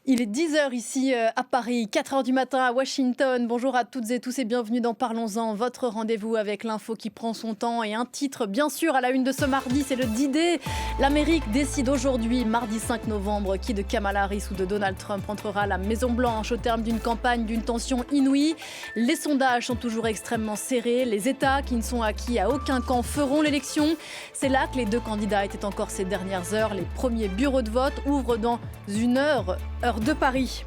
Il est 10 heures ici à Paris, 4 heures du matin à Washington. Bonjour à toutes et tous et bienvenue dans Parlons-en, votre rendez-vous avec l'info qui prend son temps. Et un titre, bien sûr, à la une de ce mardi, c'est le D-Day. L'Amérique décide aujourd'hui, mardi 5 novembre, qui de Kamala Harris ou de Donald Trump entrera à la Maison-Blanche au terme d'une campagne d'une tension inouïe. Les sondages sont toujours extrêmement serrés. Les États qui ne sont acquis à aucun camp feront l'élection. C'est là que les deux candidats étaient encore ces dernières heures. Les premiers bureaux de vote ouvrent dans une heure de Paris.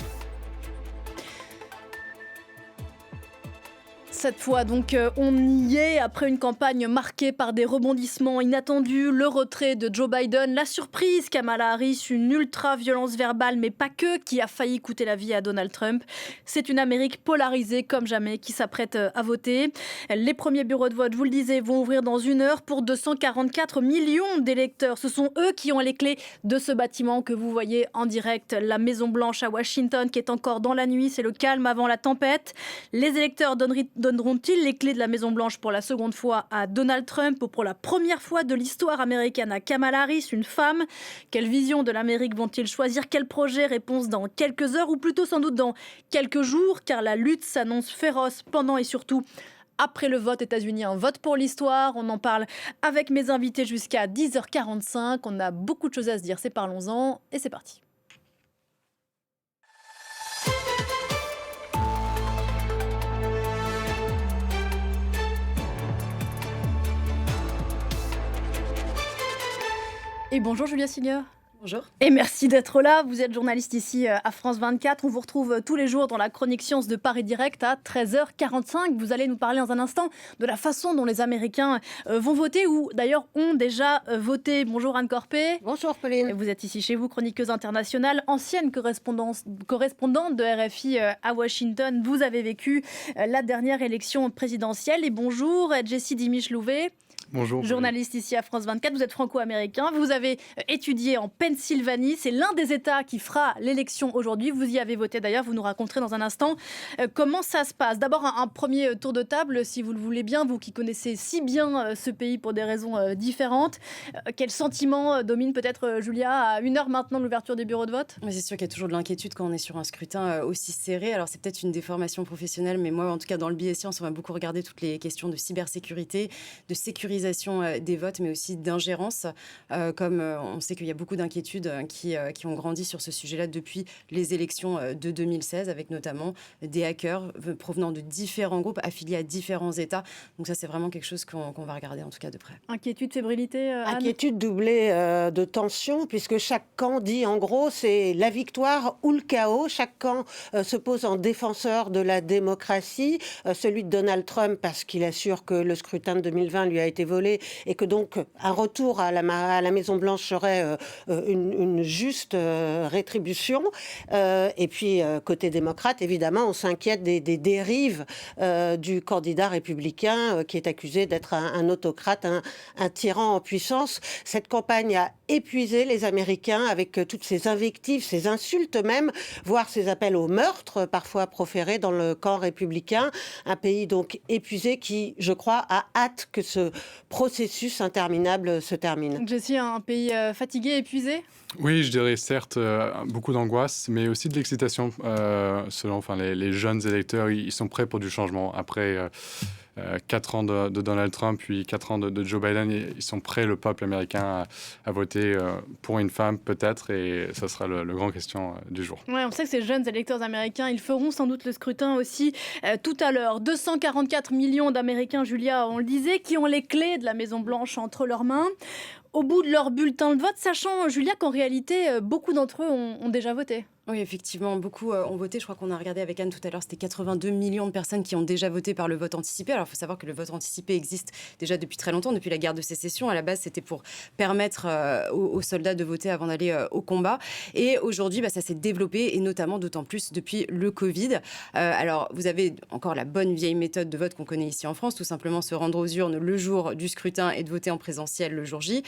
Cette fois, donc, on y est après une campagne marquée par des rebondissements inattendus, le retrait de Joe Biden, la surprise Kamala Harris, une ultra-violence verbale, mais pas que, qui a failli coûter la vie à Donald Trump. C'est une Amérique polarisée comme jamais qui s'apprête à voter. Les premiers bureaux de vote, vous le disiez, vont ouvrir dans une heure pour 244 millions d'électeurs. Ce sont eux qui ont les clés de ce bâtiment que vous voyez en direct, la Maison-Blanche à Washington, qui est encore dans la nuit. C'est le calme avant la tempête. Les électeurs donneront-ils les clés de la Maison-Blanche pour la seconde fois à Donald Trump ou pour la première fois de l'histoire américaine à Kamala Harris, une femme? Quelle vision de l'Amérique vont-ils choisir? Quel projet? Réponse dans quelques heures ou plutôt sans doute dans quelques jours, car la lutte s'annonce féroce pendant et surtout après le vote États-Unis, un vote pour l'histoire. On en parle avec mes invités jusqu'à 10h45. On a beaucoup de choses à se dire, c'est Parlons-en et c'est parti. Et bonjour Julia Seigneur. Bonjour. Et merci d'être là. Vous êtes journaliste ici à France 24. On vous retrouve tous les jours dans la chronique Science de Paris Direct à 13h45. Vous allez nous parler dans un instant de la façon dont les Américains vont voter ou d'ailleurs ont déjà voté. Bonjour Anne Corpé. Bonjour Pauline. Vous êtes ici chez vous, chroniqueuse internationale, ancienne correspondante de RFI à Washington. Vous avez vécu la dernière élection présidentielle. Et bonjour Jessie Dimiche-Louvet. Bonjour. Journaliste ici à France 24, vous êtes franco-américain, vous avez étudié en Pennsylvanie, c'est l'un des États qui fera l'élection aujourd'hui, vous y avez voté d'ailleurs, vous nous raconterez dans un instant comment ça se passe. D'abord un premier tour de table, si vous le voulez bien, vous qui connaissez si bien ce pays pour des raisons différentes. Quel sentiment domine peut-être Julia à 1 heure maintenant de l'ouverture des bureaux de vote? Mais c'est sûr qu'il y a toujours de l'inquiétude quand on est sur un scrutin aussi serré. Alors c'est peut-être une déformation professionnelle, mais moi en tout cas dans le biais science, on va beaucoup regarder toutes les questions de cybersécurité, de sécurisation des votes, mais aussi d'ingérence. Comme on sait qu'il y a beaucoup d'inquiétudes qui ont grandi sur ce sujet-là depuis les élections de 2016, avec notamment des hackers provenant de différents groupes affiliés à différents États. Donc ça, c'est vraiment quelque chose qu'on va regarder en tout cas de près. Inquiétude, fébrilité, Anne? Inquiétude doublée de tension, puisque chaque camp dit en gros c'est la victoire ou le chaos. Chaque camp se pose en défenseur de la démocratie. Celui de Donald Trump parce qu'il assure que le scrutin de 2020 lui a été volé et que donc un retour à la Maison-Blanche serait une juste rétribution. Et puis, côté démocrate, évidemment, on s'inquiète des dérives du candidat républicain qui est accusé d'être un autocrate, un tyran en puissance. Cette campagne a épuisé les Américains avec toutes ces invectives, ces insultes même, voire ces appels au meurtre parfois proférés dans le camp républicain. Un pays donc épuisé qui, je crois, a hâte que ce processus interminable se termine. Jessie, un pays fatigué, épuisé? Oui, je dirais certes beaucoup d'angoisse, mais aussi de l'excitation. Selon les jeunes électeurs, ils sont prêts pour du changement. Après 4 ans de Donald Trump, puis 4 ans de Joe Biden, ils sont prêts, le peuple américain, à voter pour une femme peut-être, et ça sera le grand question du jour. Ouais, on sait que ces jeunes électeurs américains, ils feront sans doute le scrutin aussi tout à l'heure. 244 millions d'Américains, Julia, on le disait, qui ont les clés de la Maison-Blanche entre leurs mains. Au bout de leur bulletin de vote, sachant, Julia, qu'en réalité, beaucoup d'entre eux ont déjà voté. Oui, effectivement, beaucoup ont voté. Je crois qu'on a regardé avec Anne tout à l'heure, c'était 82 millions de personnes qui ont déjà voté par le vote anticipé. Alors, il faut savoir que le vote anticipé existe déjà depuis très longtemps, depuis la guerre de sécession. À la base, c'était pour permettre aux soldats de voter avant d'aller au combat. Et aujourd'hui, ça s'est développé, et notamment d'autant plus depuis le Covid. Alors, vous avez encore la bonne vieille méthode de vote qu'on connaît ici en France, tout simplement se rendre aux urnes le jour du scrutin et de voter en présentiel le jour J.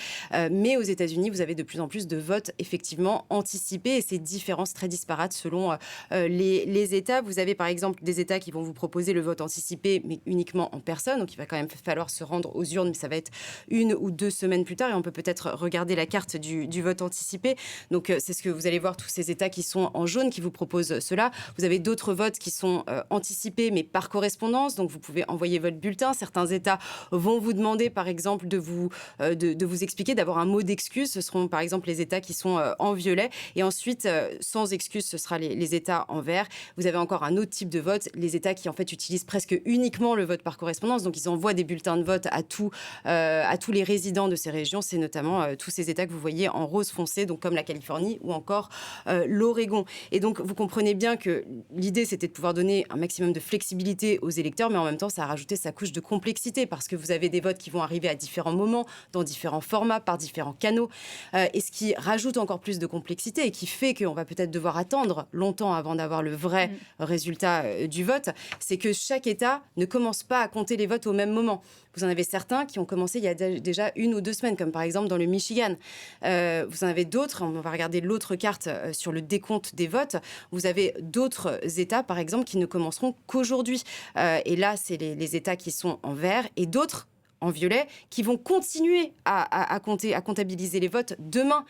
Mais aux États-Unis, vous avez de plus en plus de votes effectivement anticipés, et ces différences très disparates selon les États. Vous avez par exemple des États qui vont vous proposer le vote anticipé, mais uniquement en personne. Donc il va quand même falloir se rendre aux urnes, mais ça va être 1 ou 2 semaines plus tard. Et on peut peut-être regarder la carte du vote anticipé. Donc c'est ce que vous allez voir, tous ces États qui sont en jaune, qui vous proposent cela. Vous avez d'autres votes qui sont anticipés, mais par correspondance. Donc vous pouvez envoyer votre bulletin. Certains États vont vous demander, par exemple, de vous expliquer, d'avoir un mot d'excuse. Ce seront, par exemple, les États qui sont en violet. Et ensuite, sans excuse, ce sera les États en vert. Vous avez encore un autre type de vote, les États qui, en fait, utilisent presque uniquement le vote par correspondance. Donc, ils envoient des bulletins de vote à tous les résidents de ces régions. C'est notamment tous ces États que vous voyez en rose foncé, donc comme la Californie ou encore l'Oregon. Et donc, vous comprenez bien que l'idée, c'était de pouvoir donner un maximum de flexibilité aux électeurs, mais en même temps, ça a rajouté sa couche de complexité parce que vous avez des votes qui vont arriver à différents moments, dans différents formats, par différents canaux. Et ce qui rajoute encore plus de complexité et qui fait qu'on va peut-être devoir attendre longtemps avant d'avoir le vrai résultat du vote, c'est que chaque État ne commence pas à compter les votes au même moment. Vous en avez certains qui ont commencé il y a déjà 1 ou 2 semaines, comme par exemple dans le Michigan. Vous en avez d'autres, on va regarder l'autre carte sur le décompte des votes. Vous avez d'autres États, par exemple, qui ne commenceront qu'aujourd'hui. Et là, c'est les États qui sont en vert et d'autres en violet, qui vont continuer à comptabiliser les votes demain,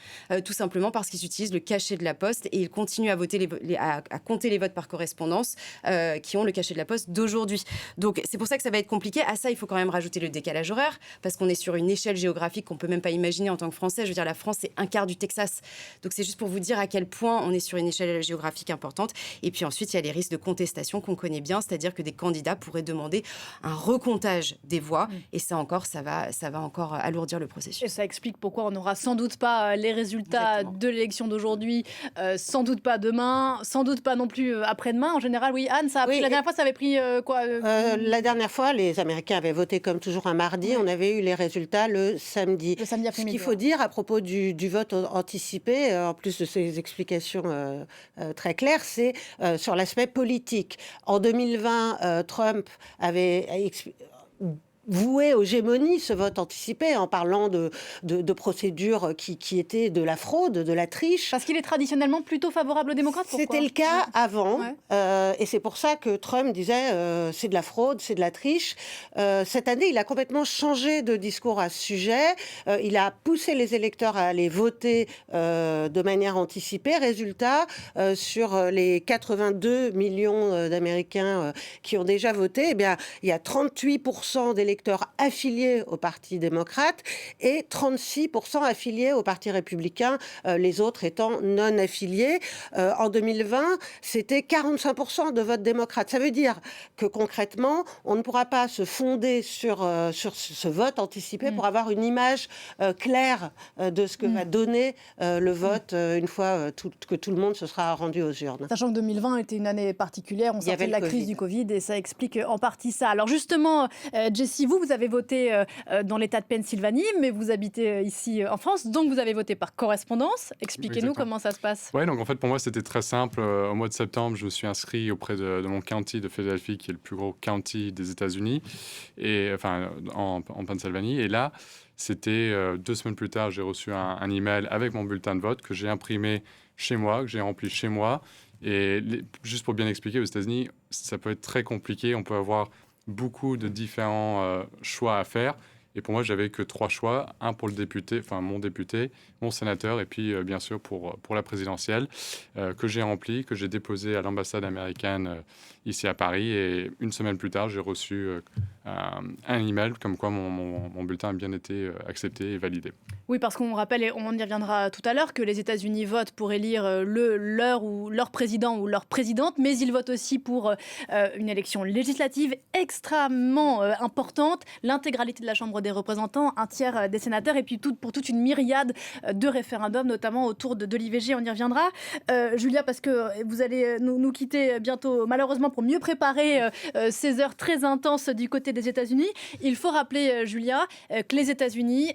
tout simplement parce qu'ils utilisent le cachet de la Poste et ils continuent à compter les votes par correspondance qui ont le cachet de la Poste d'aujourd'hui. Donc, c'est pour ça que ça va être compliqué. À ça, il faut quand même rajouter le décalage horaire, parce qu'on est sur une échelle géographique qu'on ne peut même pas imaginer en tant que Français. Je veux dire, la France, c'est 1/4 du Texas. Donc, c'est juste pour vous dire à quel point on est sur une échelle géographique importante. Et puis ensuite, il y a les risques de contestation qu'on connaît bien, c'est-à-dire que des candidats pourraient demander un recomptage des voix. Et ça encore, ça va encore alourdir le processus. Et ça explique pourquoi on n'aura sans doute pas les résultats de l'élection d'aujourd'hui, sans doute pas demain, sans doute pas non plus après-demain. En général, oui, Anne, ça a pris, la dernière fois, ça avait pris quoi La dernière fois, les Américains avaient voté comme toujours un mardi. On avait eu les résultats le samedi. Le samedi après-midi. Ce qu'il faut dire à propos du vote anticipé, en plus de ces explications très claires, c'est sur l'aspect politique. En 2020, Trump avait voué aux gémonies ce vote anticipé en parlant de procédures qui étaient de la fraude, de la triche. Parce qu'il est traditionnellement plutôt favorable aux démocrates. C'était le cas avant, et c'est pour ça que Trump disait c'est de la fraude, c'est de la triche. Cette année, il a complètement changé de discours à ce sujet. Il a poussé les électeurs à aller voter de manière anticipée. Résultat, sur les 82 millions d'Américains qui ont déjà voté, eh bien, il y a 38% d'électeurs affiliés au Parti démocrate et 36% affiliés au Parti républicain, les autres étant non affiliés. En 2020, c'était 45% de vote démocrate. Ça veut dire que concrètement, on ne pourra pas se fonder sur ce vote anticipé pour avoir une image claire de ce que va donner le vote une fois que tout le monde se sera rendu aux urnes. Sachant que 2020 était une année particulière, on sortait de la crise du Covid et ça explique en partie ça. Alors justement, Jessie, vous avez voté dans l'État de Pennsylvanie, mais vous habitez ici en France, donc vous avez voté par correspondance. Expliquez-nous comment ça se passe. Oui, donc en fait pour moi c'était très simple. Au mois de septembre, je me suis inscrit auprès de mon county de Philadelphie, qui est le plus gros county des États-Unis, et enfin en Pennsylvanie. Et là, c'était 2 semaines plus tard, j'ai reçu un email avec mon bulletin de vote que j'ai imprimé chez moi, que j'ai rempli chez moi. Et juste pour bien expliquer, aux États-Unis, ça peut être très compliqué. On peut avoir beaucoup de différents choix à faire. Et pour moi, j'avais que 3 choix. Un pour le député, enfin mon député, mon sénateur, et puis bien sûr pour la présidentielle, que j'ai rempli, que j'ai déposé à l'ambassade américaine ici à Paris. Et 1 semaine plus tard, j'ai reçu un email comme quoi mon bulletin a bien été accepté et validé. Oui, parce qu'on rappelle, et on y reviendra tout à l'heure, que les États-Unis votent pour élire leur président ou leur présidente, mais ils votent aussi pour une élection législative extrêmement importante, l'intégralité de la Chambre des représentants, 1/3 des sénateurs, et puis pour toute une myriade de référendums, notamment autour de l'IVG, on y reviendra. Julia, parce que vous allez nous quitter bientôt, malheureusement, pour mieux préparer ces heures très intenses du côté côté des États-Unis. Il faut rappeler, Julia, que les États-Unis,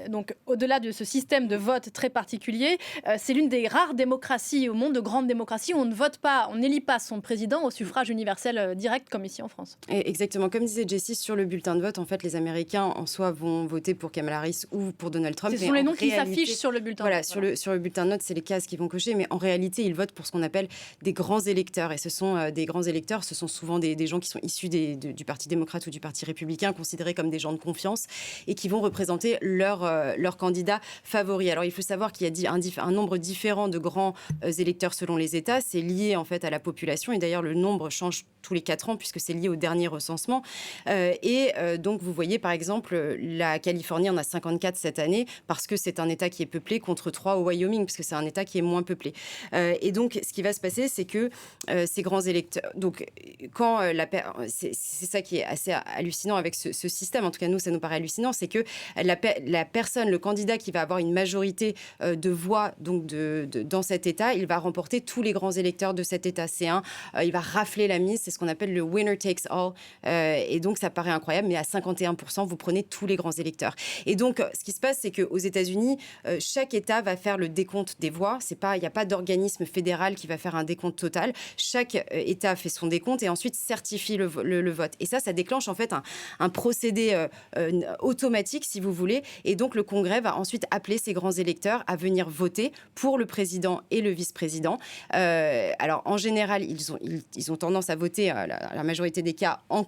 donc au-delà de ce système de vote très particulier, c'est l'une des rares démocraties au monde, de grandes démocraties, où on ne vote pas, on n'élit pas son président au suffrage universel direct, comme ici en France. Et exactement, comme disait Jessie, sur le bulletin de vote, en fait, les Américains en soi vont voter pour Kamala Harris ou pour Donald Trump. Ce sont les noms qui s'affichent sur le bulletin de vote. Sur le bulletin de vote, c'est les cases qu'ils vont cocher, mais en réalité, ils votent pour ce qu'on appelle des grands électeurs. Et ce sont des grands électeurs, ce sont souvent des gens qui sont issus du Parti démocrate ou du Parti républicain, considérés comme des gens de confiance, et qui vont représenter leur candidat favori. Alors, il faut savoir qu'il y a un nombre différent de grands électeurs selon les États. C'est lié, en fait, à la population. Et d'ailleurs, le nombre change tous les 4 ans, puisque c'est lié au dernier recensement. Donc, vous voyez, par exemple, la Californie en a 54 cette année, parce que c'est un État qui est peuplé, contre 3 au Wyoming, parce que c'est un État qui est moins peuplé. Et donc, ce qui va se passer, c'est que ces grands électeurs... Donc, quand c'est ça qui est assez hallucinant avec ce système, en tout cas, nous, ça nous paraît hallucinant, c'est que la personne, le candidat qui va avoir une majorité de voix donc dans cet État, il va remporter tous les grands électeurs de cet État. Il va rafler la mise, c'est ce qu'on appelle le winner takes all. Et donc, ça paraît incroyable, mais à 51%, vous prenez tous les grands électeurs. Et donc, ce qui se passe, c'est qu'aux États-Unis, chaque État va faire le décompte des voix. Il n'y a pas d'organisme fédéral qui va faire un décompte total. Chaque État fait son décompte et ensuite certifie le vote. Et ça déclenche en fait un procédé automatique, si vous voulez. Et donc, le Congrès va ensuite appeler ces grands électeurs à venir voter pour le président et le vice-président. Alors, en général, ils ont tendance à voter, la majorité des cas, en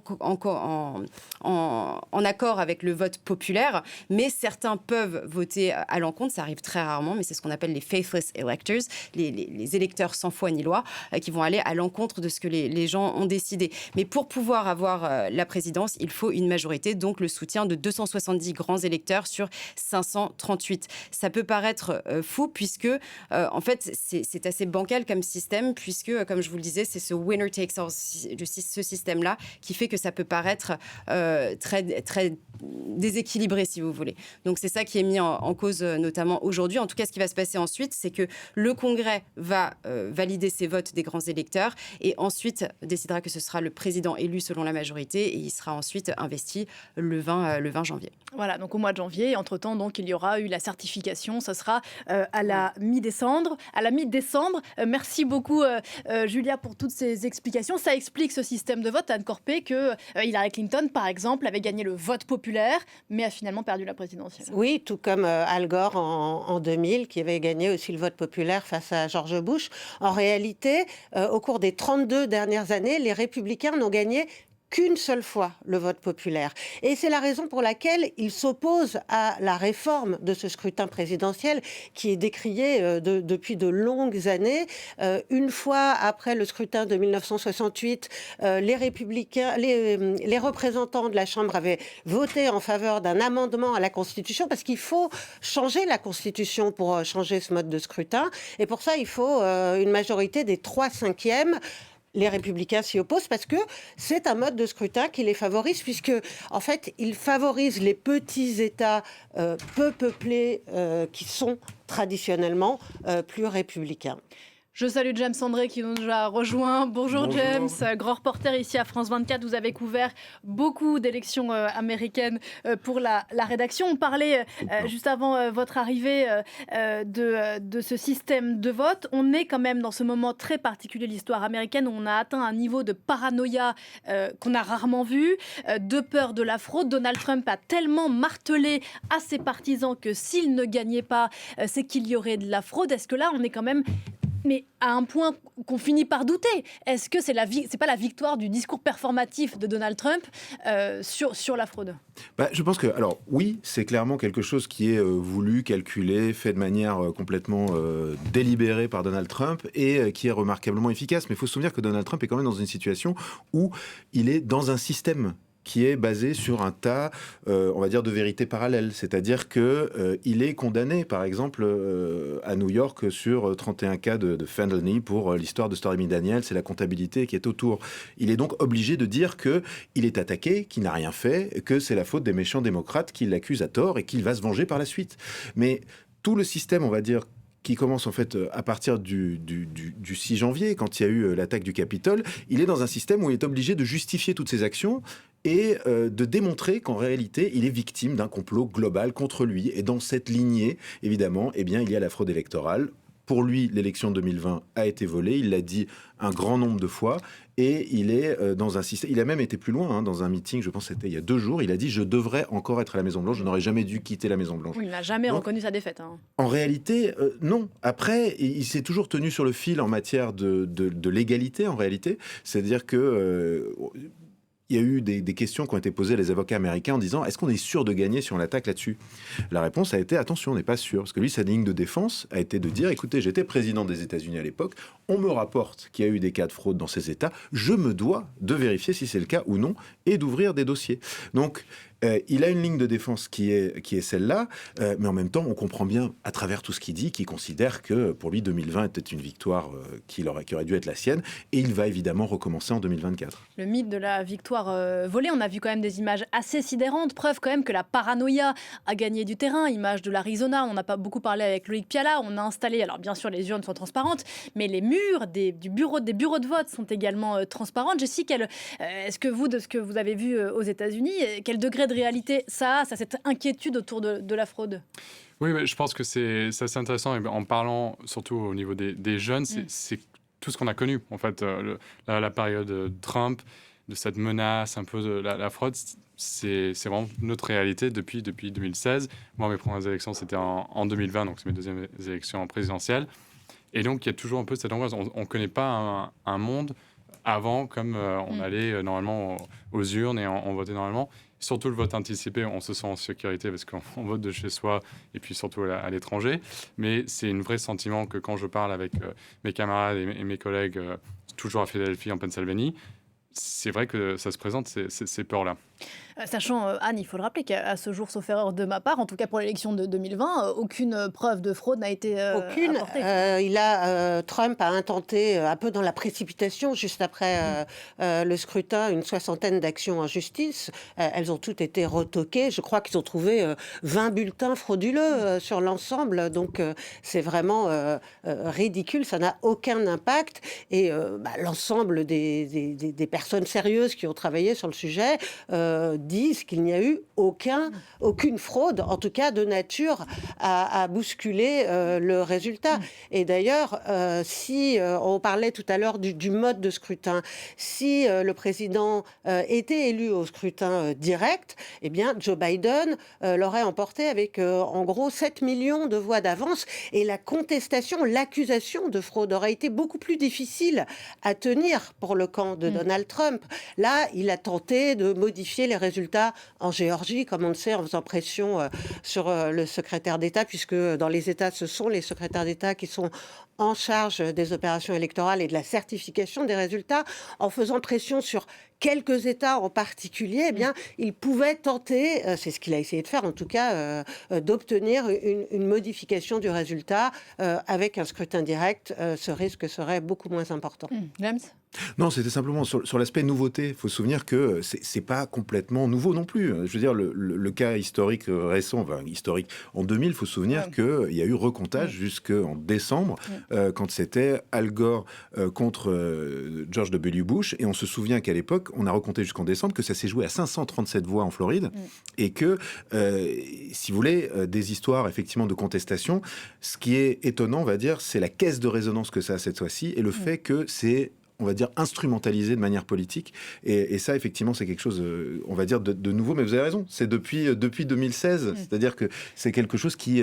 accord avec le vote populaire, mais certains peuvent voter à l'encontre. Ça arrive très rarement, mais c'est ce qu'on appelle les faithless electors, les électeurs sans foi ni loi, qui vont aller à l'encontre de ce que les gens ont décidé. Mais pour pouvoir avoir la présidence, il faut une majorité, donc le soutien de 270 grands électeurs sur 538. Ça peut paraître fou, puisque en fait, c'est assez bancal comme système, puisque, comme je vous le disais, c'est ce winner takes all, ce système-là, qui fait que ça peut paraître très, très déséquilibré, si vous voulez. Donc, c'est ça qui est mis en cause, notamment aujourd'hui. En tout cas, ce qui va se passer ensuite, c'est que le Congrès va valider ces votes des grands électeurs et ensuite décidera que ce sera le président élu selon la majorité et il sera ensuite investi le 20 janvier. Voilà, donc au mois de janvier. Entre-temps, donc, il y aura eu la certification. Ça sera à la mi-décembre. Merci beaucoup, Julia, pour toutes ces explications. Ça explique ce système de vote, Anne Corpé, que Hillary Clinton, par exemple, avait gagné le vote populaire, mais a finalement perdu la présidentielle. Oui, tout comme Al Gore en 2000, qui avait gagné aussi le vote populaire face à George Bush. En réalité, au cours des 32 dernières années, les républicains n'ont gagné qu'une seule fois le vote populaire. Et c'est la raison pour laquelle il s'oppose à la réforme de ce scrutin présidentiel qui est décrié depuis de longues années. Une fois après le scrutin de 1968, les républicains, les représentants de la Chambre avaient voté en faveur d'un amendement à la Constitution parce qu'il faut changer la Constitution pour changer ce mode de scrutin. Et pour ça, il faut une majorité des 3/5. Les républicains s'y opposent parce que c'est un mode de scrutin qui les favorise, puisque, en fait, il favorise les petits États peu peuplés qui sont traditionnellement plus républicains. Je salue James André qui nous a rejoint. Bonjour. James, grand reporter ici à France 24. Vous avez couvert beaucoup d'élections américaines pour la rédaction. On parlait juste avant votre arrivée de ce système de vote. On est quand même dans ce moment très particulier de l'histoire américaine où on a atteint un niveau de paranoïa qu'on a rarement vu, de peur de la fraude. Donald Trump a tellement martelé à ses partisans que s'il ne gagnait pas, c'est qu'il y aurait de la fraude. Est-ce que là, on est quand même... Mais à un point qu'on finit par douter, est-ce que c'est pas la victoire du discours performatif de Donald Trump sur la fraude ? Je pense que, alors oui, c'est clairement quelque chose qui est voulu, calculé, fait de manière complètement délibérée par Donald Trump et qui est remarquablement efficace. Mais il faut se souvenir que Donald Trump est quand même dans une situation où il est dans un système qui est basé sur un tas, on va dire, de vérités parallèles. C'est-à-dire qu'il est condamné, par exemple, à New York sur 31 cas de felony pour l'histoire de Stormy Daniels et la comptabilité qui est autour. Il est donc obligé de dire qu'il est attaqué, qu'il n'a rien fait, que c'est la faute des méchants démocrates qui l'accusent à tort et qu'il va se venger par la suite. Mais tout le système, on va dire, qui commence en fait à partir du 6 janvier, quand il y a eu l'attaque du Capitole, il est dans un système où il est obligé de justifier toutes ses actions et de démontrer qu'en réalité, il est victime d'un complot global contre lui. Et dans cette lignée, évidemment, eh bien, il y a la fraude électorale. Pour lui, l'élection de 2020 a été volée, il l'a dit un grand nombre de fois, et il est dans un système... Il a même été plus loin, hein, dans un meeting, je pense que c'était il y a 2 jours, il a dit « Je devrais encore être à la Maison-Blanche, je n'aurais jamais dû quitter la Maison-Blanche. » Oui, il n'a jamais reconnu sa défaite. Hein. En réalité, non. Après, il s'est toujours tenu sur le fil en matière de l'égalité, en réalité. C'est-à-dire que... il y a eu des questions qui ont été posées à les avocats américains en disant « Est-ce qu'on est sûr de gagner si on l'attaque là-dessus ?» La réponse a été « Attention, on n'est pas sûr. » Parce que lui, sa ligne de défense a été de dire « Écoutez, j'étais président des États-Unis à l'époque. On me rapporte qu'il y a eu des cas de fraude dans ces États. Je me dois de vérifier si c'est le cas ou non et d'ouvrir des dossiers. » Donc, il a une ligne de défense qui est celle-là, mais en même temps, on comprend bien, à travers tout ce qu'il dit, qu'il considère que pour lui, 2020 était une victoire qui aurait dû être la sienne, et il va évidemment recommencer en 2024. Le mythe de la victoire volée, on a vu quand même des images assez sidérantes, preuve quand même que la paranoïa a gagné du terrain, image de l'Arizona, on n'a pas beaucoup parlé avec Loïc Piala, on a installé, alors bien sûr les urnes sont transparentes, mais les murs des bureaux de vote sont également transparentes. Jessica, est-ce que vous, de ce que vous avez vu aux États-Unis, quel degré de réalité ça a cette inquiétude autour de la fraude? Oui, mais je pense que c'est assez intéressant. Et en parlant surtout au niveau des jeunes, c'est tout ce qu'on a connu. En fait, la période Trump, de cette menace, un peu de la fraude, c'est vraiment notre réalité depuis 2016. Moi, mes premières élections, c'était en 2020, donc c'est mes deuxièmes élections présidentielles. Et donc, il y a toujours un peu cette angoisse. On ne connaît pas un monde avant, comme on allait normalement aux urnes et on votait normalement. Surtout le vote anticipé, on se sent en sécurité parce qu'on vote de chez soi et puis surtout à l'étranger. Mais c'est un vrai sentiment que quand je parle avec mes camarades et mes collègues, toujours à Philadelphie, en Pennsylvanie, c'est vrai que ça se présente, ces peurs-là. Sachant, Anne, il faut le rappeler qu'à ce jour, sauf erreur de ma part, en tout cas pour l'élection de 2020, aucune preuve de fraude n'a été aucune. Apportée. Trump a intenté, un peu dans la précipitation, juste après le scrutin, une 60aine d'actions en justice. Elles ont toutes été retoquées. Je crois qu'ils ont trouvé 20 bulletins frauduleux sur l'ensemble. Donc, c'est vraiment ridicule. Ça n'a aucun impact. Et l'ensemble des personnes sérieuses qui ont travaillé sur le sujet disent qu'il n'y a eu aucune fraude, en tout cas de nature à bousculer le résultat. Et d'ailleurs, si on parlait tout à l'heure du mode de scrutin, si le président était élu au scrutin direct, eh bien Joe Biden l'aurait emporté avec en gros 7 millions de voix d'avance, et la contestation, l'accusation de fraude aurait été beaucoup plus difficile à tenir pour le camp de Donald Trump. Là, il a tenté de modifier les résultats en Géorgie, comme on le sait, en faisant pression sur le secrétaire d'État, puisque dans les États, ce sont les secrétaires d'État qui sont en charge des opérations électorales et de la certification des résultats, en faisant pression sur quelques États en particulier, eh bien, il pouvait tenter, c'est ce qu'il a essayé de faire en tout cas, d'obtenir une modification du résultat. Avec un scrutin direct, ce risque serait beaucoup moins important. James ? Non, c'était simplement sur l'aspect nouveauté. Il faut se souvenir que c'est pas complètement nouveau non plus. Je veux dire, le cas historique récent, historique, en 2000, il faut se souvenir qu'il y a eu recomptage jusqu'en décembre, quand c'était Al Gore contre George W. Bush. Et on se souvient qu'à l'époque, on a recompté jusqu'en décembre, que ça s'est joué à 537 voix en Floride. Et que, si vous voulez, des histoires effectivement de contestation, ce qui est étonnant, on va dire, c'est la caisse de résonance que ça a cette fois-ci et le fait que c'est, on va dire, instrumentalisé de manière politique. Et ça, effectivement, c'est quelque chose, on va dire, de nouveau. Mais vous avez raison, c'est depuis 2016. C'est-à-dire que c'est quelque chose qui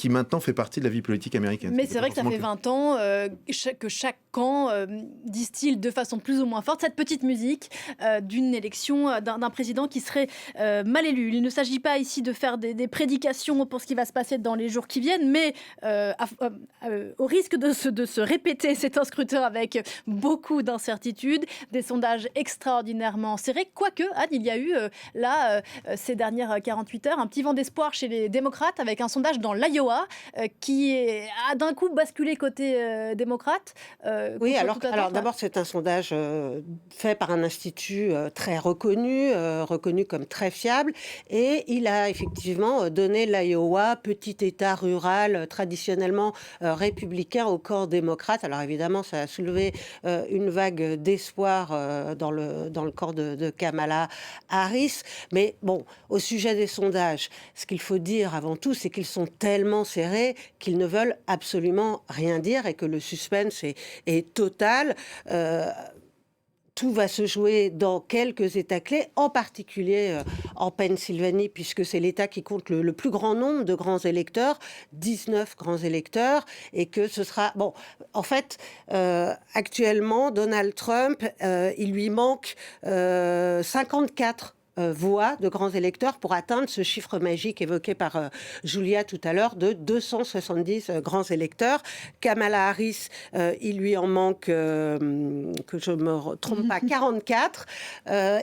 maintenant fait partie de la vie politique américaine. Mais c'est vrai que ça fait 20 ans que chaque camp distille de façon plus ou moins forte cette petite musique d'une élection d'un président qui serait mal élu. Il ne s'agit pas ici de faire des prédications pour ce qui va se passer dans les jours qui viennent, mais au risque de se répéter, c'est un scrutin avec beaucoup d'incertitudes, des sondages extraordinairement serrés, quoique, Anne, il y a eu ces dernières 48 heures un petit vent d'espoir chez les démocrates avec un sondage dans l'Iowa qui a d'un coup basculé côté démocrate. Oui, alors d'abord, c'est un sondage fait par un institut très reconnu comme très fiable, et il a effectivement donné l'Iowa, petit État rural traditionnellement républicain, au camp démocrate. Alors évidemment, ça a soulevé une vague d'espoir dans le camp de Kamala Harris. Mais bon, au sujet des sondages, ce qu'il faut dire avant tout, c'est qu'ils sont tellement serrés qu'ils ne veulent absolument rien dire et que le suspense est total. Tout va se jouer dans quelques États clés, en particulier en Pennsylvanie, puisque c'est l'État qui compte le plus grand nombre de grands électeurs, 19 grands électeurs, et que ce sera... Bon, en fait, actuellement, Donald Trump, il lui manque 54 voix de grands électeurs pour atteindre ce chiffre magique évoqué par Julia tout à l'heure de 270 grands électeurs. Kamala Harris, il lui en manque, que je ne me trompe pas, 44.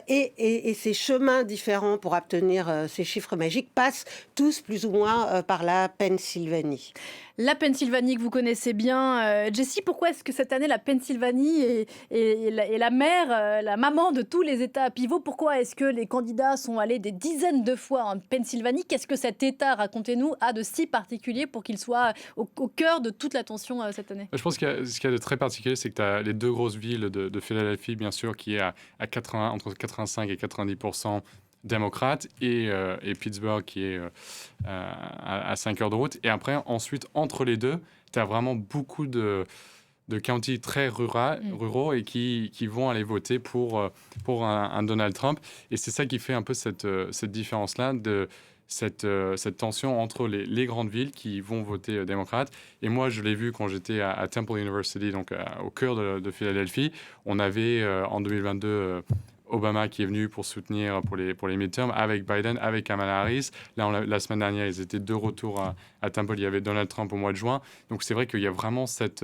Et ces chemins différents pour obtenir ces chiffres magiques passent tous plus ou moins par la Pennsylvanie. La Pennsylvanie que vous connaissez bien. Jessie, pourquoi est-ce que cette année, la Pennsylvanie est la mère, la maman de tous les États pivots? Pourquoi est-ce que les candidats sont allés des dizaines de fois en Pennsylvanie? Qu'est-ce que cet État, racontez-nous, a de si particulier pour qu'il soit au cœur de toute l'attention cette année? Je pense que ce qu'il y a de très particulier, c'est que tu as les deux grosses villes de Philadelphie, bien sûr, qui est à entre 85 et 90% démocrate, et Pittsburgh qui est à 5 heures de route. Et après, ensuite, entre les deux, tu as vraiment beaucoup de counties très ruraux et qui vont aller voter pour un Donald Trump. Et c'est ça qui fait un peu cette différence-là, cette tension entre les grandes villes qui vont voter démocrate. Et moi, je l'ai vu quand j'étais à Temple University, donc au cœur de Philadelphie. On avait en 2022... Obama qui est venu pour soutenir pour les midterms avec Biden, avec Kamala Harris. Là, la semaine dernière, ils étaient de retour à Temple. Il y avait Donald Trump au mois de juin. Donc, c'est vrai qu'il y a vraiment cette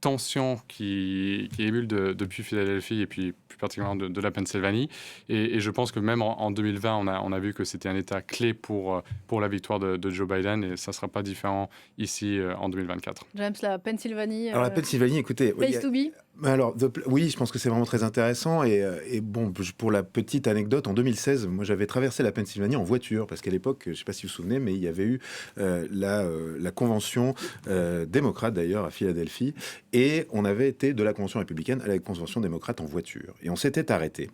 tension qui émule depuis Philadelphie et puis plus particulièrement de la Pennsylvanie. Et je pense que même en 2020, on a vu que c'était un État clé pour la victoire de Joe Biden, et ça ne sera pas différent ici en 2024. James, la Pennsylvanie... Alors la Pennsylvanie, écoutez... Place to be. Alors, oui, je pense que c'est vraiment très intéressant. Et bon, pour la petite anecdote, en 2016, moi, j'avais traversé la Pennsylvanie en voiture, parce qu'à l'époque, je ne sais pas si vous vous souvenez, mais il y avait eu la convention démocrate, d'ailleurs, à Philadelphie, et on avait été de la convention républicaine à la convention démocrate en voiture. Et on s'était arrêté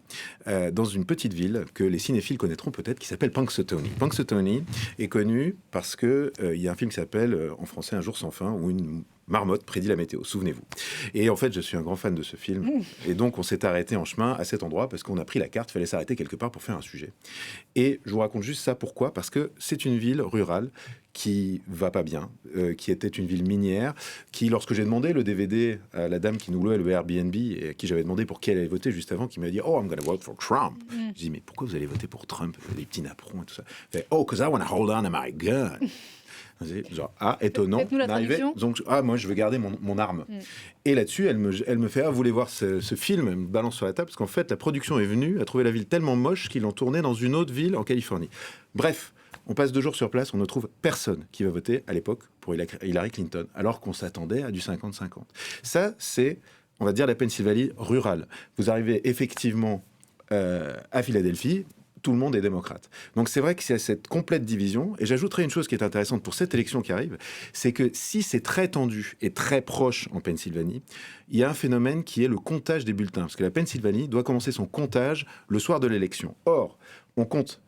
dans une petite ville que les cinéphiles connaîtront peut-être, qui s'appelle Punxsutawney. Punxsutawney est connue parce qu'il y a un film qui s'appelle, en français, Un jour sans fin, où une marmotte prédit la météo, souvenez-vous. Et en fait, je suis un grand fan de ce film. Et donc, on s'est arrêté en chemin à cet endroit parce qu'on a pris la carte, il fallait s'arrêter quelque part pour faire un sujet. Et je vous raconte juste ça, pourquoi ? Parce que c'est une ville rurale qui va pas bien, qui était une ville minière, qui, lorsque j'ai demandé le DVD à la dame qui nous louait le Airbnb, et à qui j'avais demandé pour qui elle allait voter juste avant, qui m'a dit « Oh, I'm gonna vote for Trump ». Je dis « Mais pourquoi vous allez voter pour Trump ? Les petits napperons et tout ça. » Elle fait « Oh, because I want to hold on to my gun ». Genre, étonnant, donc, moi je veux garder mon arme. Et là-dessus, elle me fait, vous voulez voir ce film ? Elle me balance sur la table, parce qu'en fait, la production est venue, a trouvé la ville tellement moche qu'ils l'ont tournée dans une autre ville en Californie. Bref, on passe 2 jours sur place, on ne trouve personne qui va voter à l'époque pour Hillary Clinton, alors qu'on s'attendait à du 50-50. Ça, c'est, on va dire, la Pennsylvanie rurale. Vous arrivez effectivement à Philadelphie, tout le monde est démocrate. Donc c'est vrai que c'est cette complète division. Et j'ajouterai une chose qui est intéressante pour cette élection qui arrive, c'est que si c'est très tendu et très proche en Pennsylvanie, il y a un phénomène qui est le comptage des bulletins. Parce que la Pennsylvanie doit commencer son comptage le soir de l'élection. Or, on compte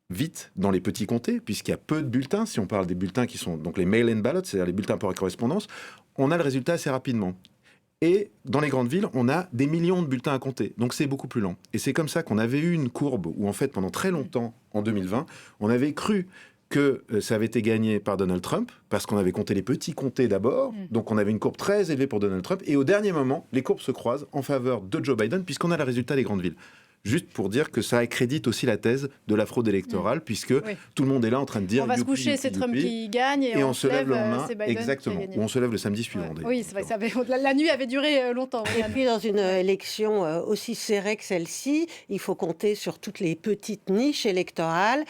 vite dans les petits comtés, puisqu'il y a peu de bulletins. Si on parle des bulletins qui sont donc les mail-in ballots, c'est-à-dire les bulletins par correspondance, on a le résultat assez rapidement. Et dans les grandes villes, on a des millions de bulletins à compter. Donc c'est beaucoup plus lent. Et c'est comme ça qu'on avait eu une courbe où, en fait, pendant très longtemps, en 2020, on avait cru que ça avait été gagné par Donald Trump, parce qu'on avait compté les petits comtés d'abord. Donc on avait une courbe très élevée pour Donald Trump. Et au dernier moment, les courbes se croisent en faveur de Joe Biden, puisqu'on a le résultat des grandes villes. Juste pour dire que ça accrédite aussi la thèse de la fraude électorale, puisque tout le monde est là en train de dire... On va se coucher, c'est Trump qui gagne, et on se lève le lendemain, c'est Biden exactement, qui a gagné. ou on se lève le samedi suivant. Oui, c'est vrai, la nuit avait duré longtemps. Et puis, dans une élection aussi serrée que celle-ci, il faut compter sur toutes les petites niches électorales.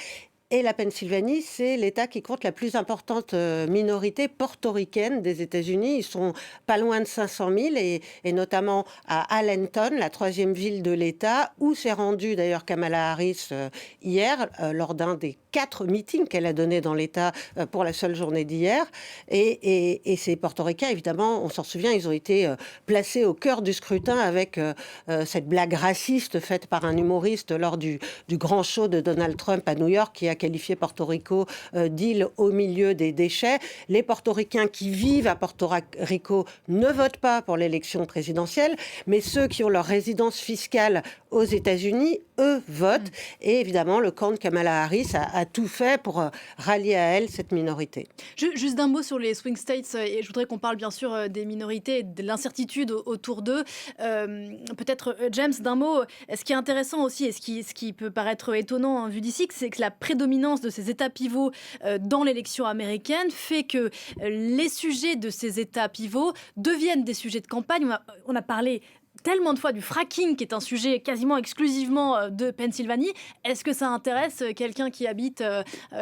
Et la Pennsylvanie, c'est l'État qui compte la plus importante minorité portoricaine des États-Unis. Ils sont pas loin de 500 000 et notamment à Allenton, la 3e ville de l'État, où s'est rendue d'ailleurs Kamala Harris hier lors d'un des 4 meetings qu'elle a donnés dans l'État pour la seule journée d'hier. Et ces portoricains, évidemment, on s'en souvient, ils ont été placés au cœur du scrutin avec cette blague raciste faite par un humoriste lors du grand show de Donald Trump à New York qui a qualifié Porto Rico d'île au milieu des déchets. Les portoricains qui vivent à Porto Rico ne votent pas pour l'élection présidentielle, mais ceux qui ont leur résidence fiscale aux États-Unis, eux, votent. Et évidemment, le camp de Kamala Harris a tout fait pour rallier à elle cette minorité. Juste d'un mot sur les swing states, et je voudrais qu'on parle bien sûr des minorités et de l'incertitude autour d'eux. Peut-être, James, d'un mot, ce qui est intéressant aussi, et ce qui peut paraître étonnant vu d'ici, c'est que la prédominance de ces États pivots dans l'élection américaine fait que les sujets de ces États pivots deviennent des sujets de campagne. On a parlé tellement de fois du fracking, qui est un sujet quasiment exclusivement de Pennsylvanie. Est-ce que ça intéresse quelqu'un qui habite,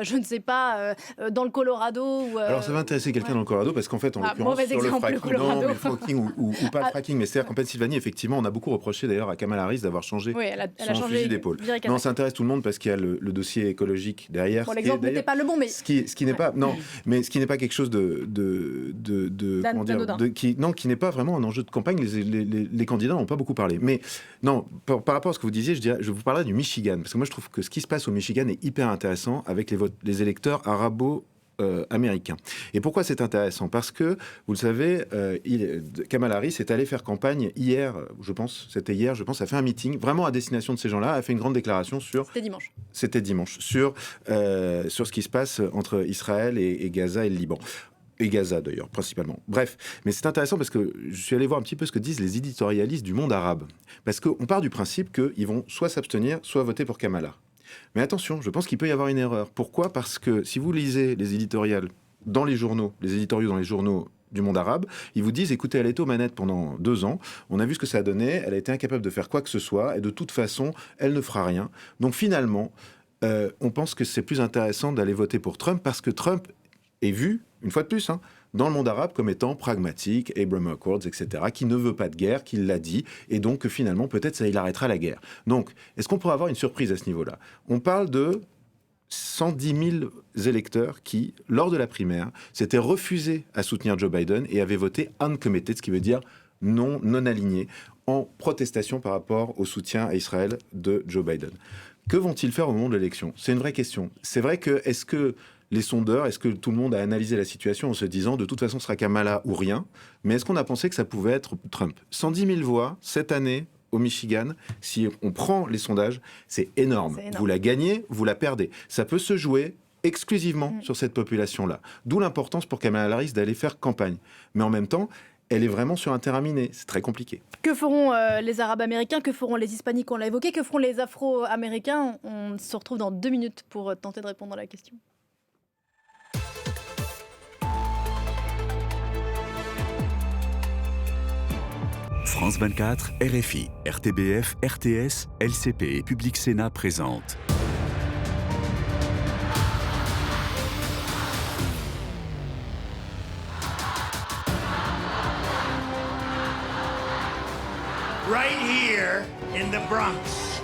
je ne sais pas, dans le Colorado Alors ça va intéresser quelqu'un dans le Colorado, parce qu'en fait, en l'occurrence, sur le fracking, non, mais fracking ou pas le fracking, mais c'est-à-dire qu'en Pennsylvanie, effectivement, on a beaucoup reproché d'ailleurs à Kamala Harris d'avoir changé son fusil d'épaule. Non, ça intéresse tout le monde parce qu'il y a le dossier écologique derrière. Bon, l'exemple n'était pas le bon, mais... Ce qui n'est pas... Non, mais ce qui n'est pas quelque chose qui n'est pas vraiment un enjeu de campagne. Les candidats n'ont pas beaucoup parlé. Mais non, par rapport à ce que vous disiez, je vous parlerai du Michigan, parce que moi je trouve que ce qui se passe au Michigan est hyper intéressant avec les électeurs arabo-américains. Et pourquoi c'est intéressant ? Parce que, vous le savez, Kamala Harris est allée faire campagne hier, a fait un meeting vraiment à destination de ces gens-là, a fait une grande déclaration sur... C'était dimanche. Sur ce qui se passe entre Israël et Gaza et le Liban. Et Gaza, d'ailleurs, principalement. Bref, mais c'est intéressant parce que je suis allé voir un petit peu ce que disent les éditorialistes du monde arabe. Parce qu'on part du principe qu'ils vont soit s'abstenir, soit voter pour Kamala. Mais attention, je pense qu'il peut y avoir une erreur. Pourquoi ? Parce que si vous lisez les éditoriaux dans les journaux du monde arabe, ils vous disent, écoutez, elle était aux manettes pendant 2 ans, on a vu ce que ça a donné, elle a été incapable de faire quoi que ce soit, et de toute façon, elle ne fera rien. Donc finalement, on pense que c'est plus intéressant d'aller voter pour Trump, parce que Trump est vu, une fois de plus, dans le monde arabe comme étant pragmatique, Abraham Accords, etc., qui ne veut pas de guerre, qui l'a dit, et donc finalement, peut-être, il arrêtera la guerre. Donc, est-ce qu'on pourrait avoir une surprise à ce niveau-là ? On parle de 110 000 électeurs qui, lors de la primaire, s'étaient refusés à soutenir Joe Biden et avaient voté uncommitted, ce qui veut dire non aligné, en protestation par rapport au soutien à Israël de Joe Biden. Que vont-ils faire au moment de l'élection ? C'est une vraie question. C'est vrai que, est-ce que tout le monde a analysé la situation en se disant de toute façon ce sera Kamala ou rien, mais est-ce qu'on a pensé que ça pouvait être Trump ? 110 000 voix cette année au Michigan, si on prend les sondages, c'est énorme. Vous la gagnez, vous la perdez. Ça peut se jouer exclusivement sur cette population-là. D'où l'importance pour Kamala Harris d'aller faire campagne. Mais en même temps, elle est vraiment sur un terrain miné. C'est très compliqué. Que feront les Arabes américains ? Que feront les Hispaniques ? On l'a évoqué. Que feront les Afro-Américains ? On se retrouve dans 2 minutes pour tenter de répondre à la question. France 24, RFI, RTBF, RTS, LCP et Public Sénat présentent. Right here in the Bronx.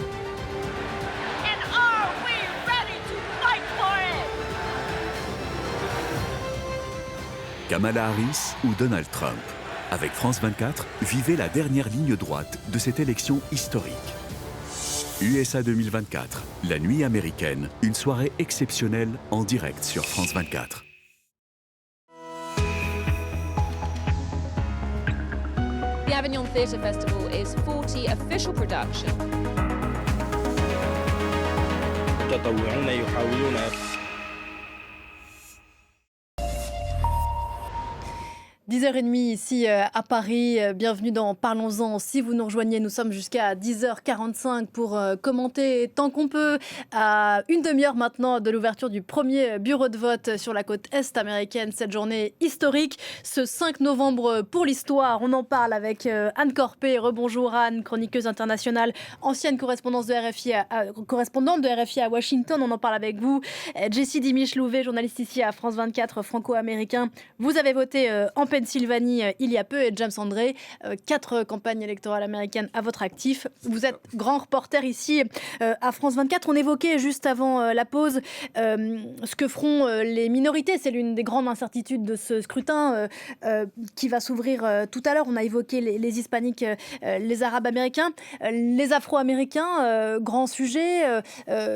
And are we ready to fight for it? Kamala Harris ou Donald Trump ? Avec France 24, vivez la dernière ligne droite de cette élection historique. USA 2024, la nuit américaine, une soirée exceptionnelle en direct sur France 24. The Avignon Theatre Festival is 40 official production. المتطوعون يحاولون 10h30 ici à Paris, bienvenue dans Parlons-en. Si vous nous rejoignez, nous sommes jusqu'à 10h45 pour commenter tant qu'on peut à une demi-heure maintenant de l'ouverture du premier bureau de vote sur la côte est américaine, cette journée historique, ce 5 novembre pour l'histoire. On en parle avec Anne Corpé. Rebonjour Anne, chroniqueuse internationale, ancienne correspondante de RFI à Washington. On en parle avec vous. Jessie Dimiche-Louvet, journaliste ici à France 24, franco-américain. Vous avez voté en Pennsylvanie il y a peu et James André, 4 campagnes électorales américaines à votre actif. Vous êtes grand reporter ici à France 24. On évoquait juste avant la pause ce que feront les minorités. C'est l'une des grandes incertitudes de ce scrutin qui va s'ouvrir tout à l'heure. On a évoqué les hispaniques, les arabes américains, les afro-américains, grand sujet.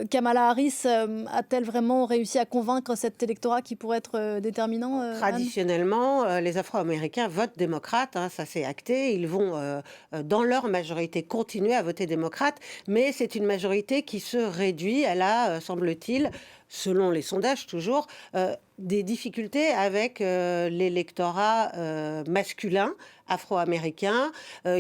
Kamala Harris a-t-elle vraiment réussi à convaincre cet électorat qui pourrait être déterminant Traditionnellement, les Afro-Américains votent démocrate, ça c'est acté. Ils vont, dans leur majorité, continuer à voter démocrate, mais c'est une majorité qui se réduit. Elle a, semble-t-il, selon les sondages toujours, des difficultés avec l'électorat masculin afro-américain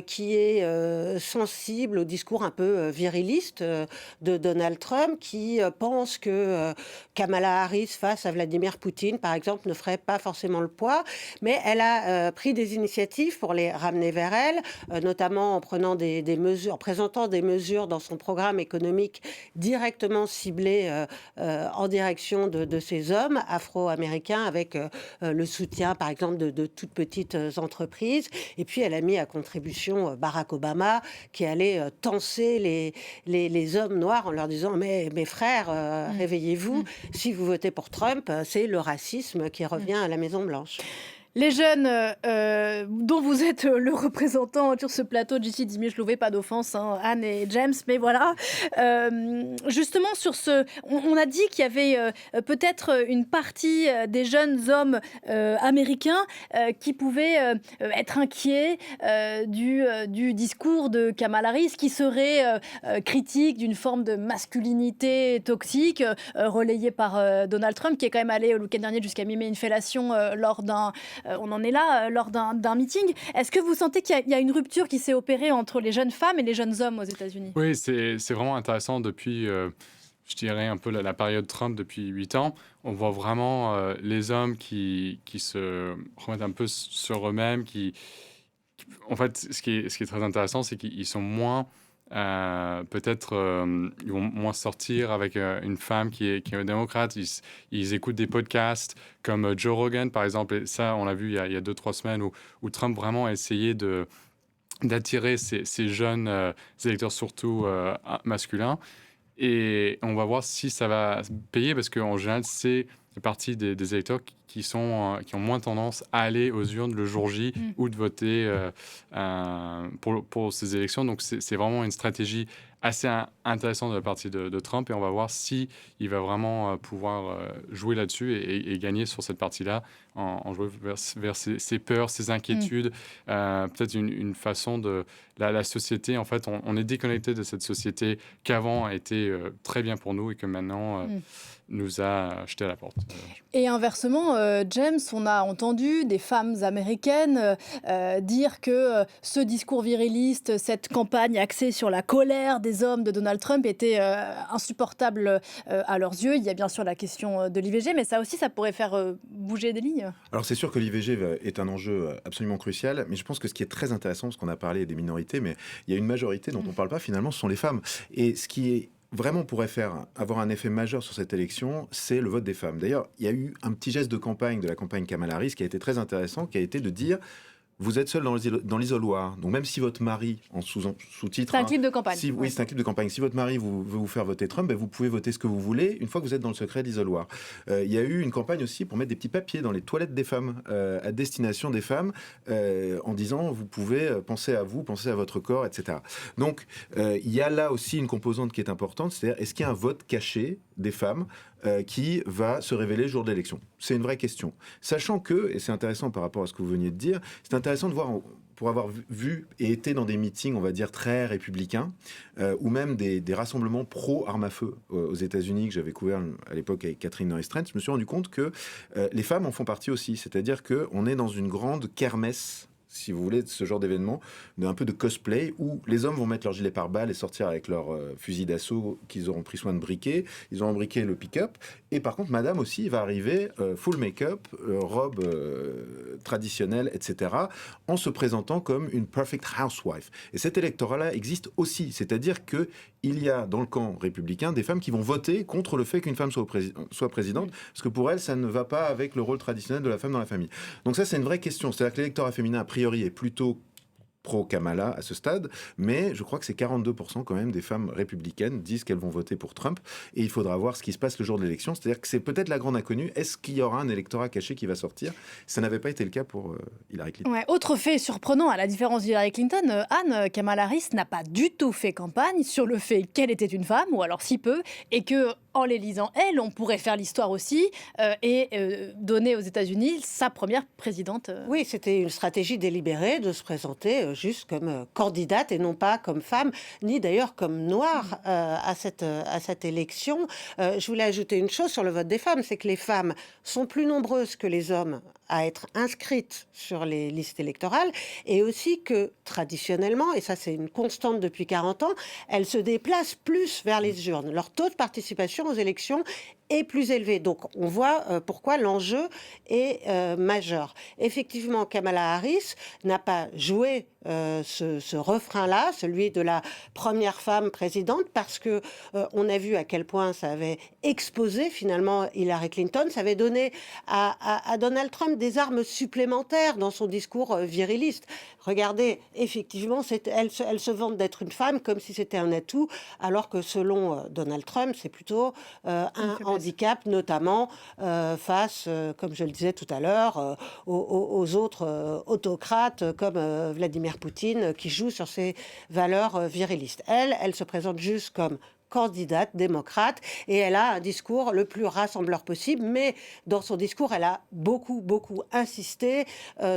qui est sensible au discours un peu viriliste de Donald Trump, qui pense que Kamala Harris face à Vladimir Poutine, par exemple, ne ferait pas forcément le poids, mais elle a pris des initiatives pour les ramener vers elle, notamment en prenant des mesures, en présentant des mesures dans son programme économique directement ciblées en direction de ces hommes afro-américains, avec le soutien, par exemple, de toutes petites entreprises. Et puis, elle a mis à contribution Barack Obama, qui allait tenser les hommes noirs en leur disant « Mais mes frères, réveillez-vous, si vous votez pour Trump, c'est le racisme qui revient à la Maison-Blanche ». Les jeunes dont vous êtes le représentant sur ce plateau, Jessie Dimiche-Louvet, pas d'offense, Anne et James, mais voilà. Justement, sur on a dit qu'il y avait peut-être une partie des jeunes hommes américains qui pouvaient être inquiets du discours de Kamala Harris, qui serait critique d'une forme de masculinité toxique, relayée par Donald Trump, qui est quand même allé le week-end dernier jusqu'à mimer une fellation lors d'un... on en est là lors d'un meeting. Est-ce que vous sentez qu'il y a une rupture qui s'est opérée entre les jeunes femmes et les jeunes hommes aux États-Unis ? Oui, c'est vraiment intéressant depuis, je dirais, un peu la période Trump depuis 8 ans. On voit vraiment les hommes qui se remettent un peu sur eux-mêmes. En fait, ce qui est très intéressant, c'est qu'ils sont moins... ils vont moins sortir avec une femme qui est démocrate. Ils écoutent des podcasts comme Joe Rogan, par exemple. Et ça, on l'a vu il y a 2-3 semaines où Trump vraiment a essayé d'attirer ces jeunes électeurs, surtout masculins. Et on va voir si ça va payer, parce qu'en général, c'est partie des électeurs qui ont moins tendance à aller aux urnes le jour J ou de voter pour ces élections. Donc, c'est vraiment une stratégie assez intéressante de la partie de Trump, et on va voir si il va vraiment pouvoir jouer là-dessus et gagner sur cette partie-là en jouant vers ses peurs, ses inquiétudes, peut-être une façon de... La société, en fait, on est déconnecté de cette société qu'avant a été très bien pour nous et que maintenant... nous a jeté à la porte. Et inversement, James, on a entendu des femmes américaines dire que ce discours viriliste, cette campagne axée sur la colère des hommes de Donald Trump était insupportable à leurs yeux. Il y a bien sûr la question de l'IVG, mais ça aussi, ça pourrait faire bouger des lignes. Alors c'est sûr que l'IVG est un enjeu absolument crucial, mais je pense que ce qui est très intéressant, parce qu'on a parlé des minorités, mais il y a une majorité dont on ne parle pas finalement, ce sont les femmes. Et ce qui est vraiment pourrait avoir un effet majeur sur cette élection, c'est le vote des femmes. D'ailleurs, il y a eu un petit geste de campagne, de la campagne Kamala Harris, qui a été très intéressant, qui a été de dire... Vous êtes seul dans l'isoloir. Donc même si votre mari, en sous-titre... C'est un clip de campagne. Oui, c'est un clip de campagne. Si votre mari veut vous faire voter Trump, vous pouvez voter ce que vous voulez une fois que vous êtes dans le secret de l'isoloir. Il y a eu une campagne aussi pour mettre des petits papiers dans les toilettes des femmes, à destination des femmes, en disant vous pouvez penser à vous, penser à votre corps, etc. Donc il y a là aussi une composante qui est importante, c'est-à-dire est-ce qu'il y a un vote caché des femmes qui va se révéler le jour de l'élection. C'est une vraie question. Sachant que, et c'est intéressant par rapport à ce que vous veniez de dire, c'est intéressant de voir, pour avoir vu et été dans des meetings, on va dire, très républicains, ou même des rassemblements pro-armes à feu aux États-Unis que j'avais couvert à l'époque avec Catherine Norris-Trent, je me suis rendu compte que les femmes en font partie aussi. C'est-à-dire qu'on est dans une grande kermesse, si vous voulez, de ce genre d'événement, un peu de cosplay, où les hommes vont mettre leur gilet pare-balles et sortir avec leur fusil d'assaut qu'ils auront pris soin de briquer. Ils auront briqué le pick-up. Et par contre, madame aussi va arriver full make-up, robe traditionnelle, etc., en se présentant comme une perfect housewife. Et cet électorat-là existe aussi. C'est-à-dire qu'il y a dans le camp républicain des femmes qui vont voter contre le fait qu'une femme soit présidente, parce que pour elles, ça ne va pas avec le rôle traditionnel de la femme dans la famille. Donc ça, c'est une vraie question. C'est-à-dire que l'électorat féminin, a priori, est plutôt pro-Kamala à ce stade, mais je crois que c'est 42% quand même des femmes républicaines disent qu'elles vont voter pour Trump, et il faudra voir ce qui se passe le jour de l'élection. C'est-à-dire que c'est peut-être la grande inconnue. Est-ce qu'il y aura un électorat caché qui va sortir ? Ça n'avait pas été le cas pour Hillary Clinton. Ouais, autre fait surprenant, à la différence d'Hillary Clinton, Anne, Kamala Harris n'a pas du tout fait campagne sur le fait qu'elle était une femme, ou alors si peu, et que en l'élisant elle, on pourrait faire l'histoire aussi et donner aux États-Unis sa première présidente. Oui, c'était une stratégie délibérée de se présenter juste comme candidate et non pas comme femme, ni d'ailleurs comme noire à cette élection. Je voulais ajouter une chose sur le vote des femmes, c'est que les femmes sont plus nombreuses que les hommes à être inscrites sur les listes électorales, et aussi que traditionnellement, et ça c'est une constante depuis 40 ans, elles se déplacent plus vers les urnes. Leur taux de participation aux élections est plus élevé. Donc on voit pourquoi l'enjeu est majeur. Effectivement, Kamala Harris n'a pas joué ce refrain-là, celui de la première femme présidente, parce que on a vu à quel point ça avait exposé finalement Hillary Clinton. Ça avait donné à Donald Trump des armes supplémentaires dans son discours viriliste. Regardez, effectivement, elle se vante d'être une femme comme si c'était un atout, alors que selon Donald Trump, c'est plutôt un handicap, notamment face, comme je le disais tout à l'heure, aux autres autocrates comme Vladimir Poutine, qui jouent sur ces valeurs virilistes. Elle se présente juste comme candidate démocrate, et elle a un discours le plus rassembleur possible, mais dans son discours, elle a beaucoup insisté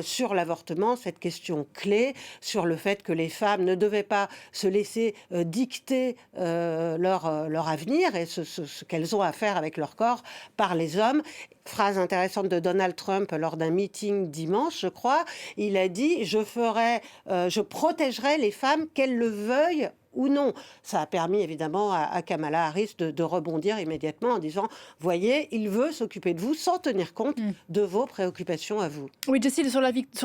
sur l'avortement, cette question clé, sur le fait que les femmes ne devaient pas se laisser dicter leur avenir et ce qu'elles ont à faire avec leur corps par les hommes. Phrase intéressante de Donald Trump lors d'un meeting dimanche, je crois, il a dit « je protégerai les femmes, qu'elles le veuillent ou non ». Ça a permis évidemment à Kamala Harris de rebondir immédiatement en disant « Voyez, il veut s'occuper de vous sans tenir compte de vos préoccupations à vous ». Oui, Jessie, sur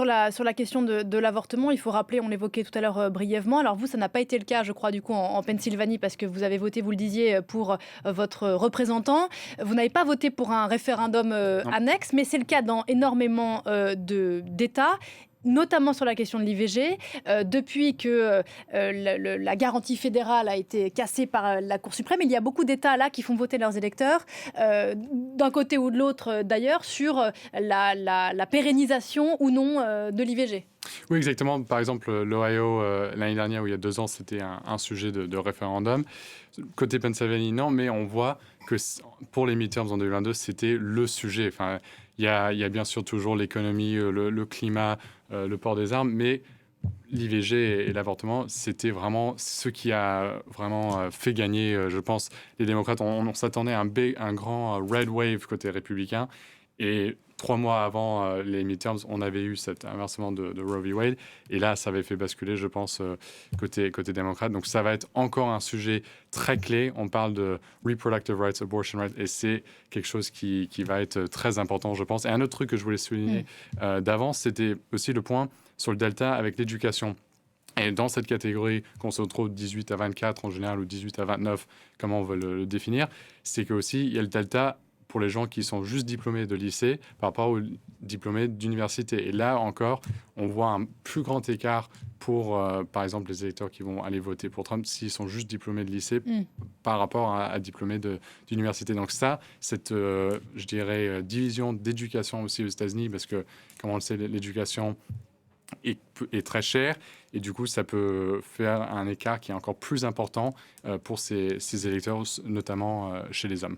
la question de l'avortement, il faut rappeler, on l'évoquait tout à l'heure brièvement, alors vous, ça n'a pas été le cas, je crois, du coup, en Pennsylvanie, parce que vous avez voté, vous le disiez, pour votre représentant. Vous n'avez pas voté pour un référendum annexe, mais c'est le cas dans énormément d'États, notamment sur la question de l'IVG. Depuis que la garantie fédérale a été cassée par la Cour suprême, il y a beaucoup d'États là qui font voter leurs électeurs, d'un côté ou de l'autre d'ailleurs, sur la pérennisation ou non de l'IVG. Oui, exactement. Par exemple, l'Ohio, l'année dernière, ou il y a 2 ans, c'était un sujet de référendum. Côté Pennsylvanie, non, mais on voit que pour les midterms en 2022, c'était le sujet. Enfin, il y a bien sûr toujours l'économie, le climat, le port des armes, mais l'IVG et l'avortement, c'était vraiment ce qui a vraiment fait gagner, je pense, les démocrates. On s'attendait à un grand red wave côté républicain, et 3 mois avant les midterms, on avait eu cet inversement de Roe v. Wade. Et là, ça avait fait basculer, je pense, côté démocrate. Donc, ça va être encore un sujet très clé. On parle de reproductive rights, abortion rights. Et c'est quelque chose qui va être très important, je pense. Et un autre truc que je voulais souligner d'avance, c'était aussi le point sur le delta avec l'éducation. Et dans cette catégorie qu'on se retrouve 18 à 24 en général, ou 18 à 29, comment on veut le définir, c'est qu'aussi, il y a le delta pour les gens qui sont juste diplômés de lycée par rapport aux diplômés d'université. Et là encore, on voit un plus grand écart pour, par exemple, les électeurs qui vont aller voter pour Trump s'ils sont juste diplômés de lycée par rapport à diplômés d'université. Donc ça, cette, je dirais, division d'éducation aussi aux États-Unis, parce que, comme on le sait, l'éducation est très chère, Et du coup, ça peut faire un écart qui est encore plus important pour ces électeurs, notamment chez les hommes.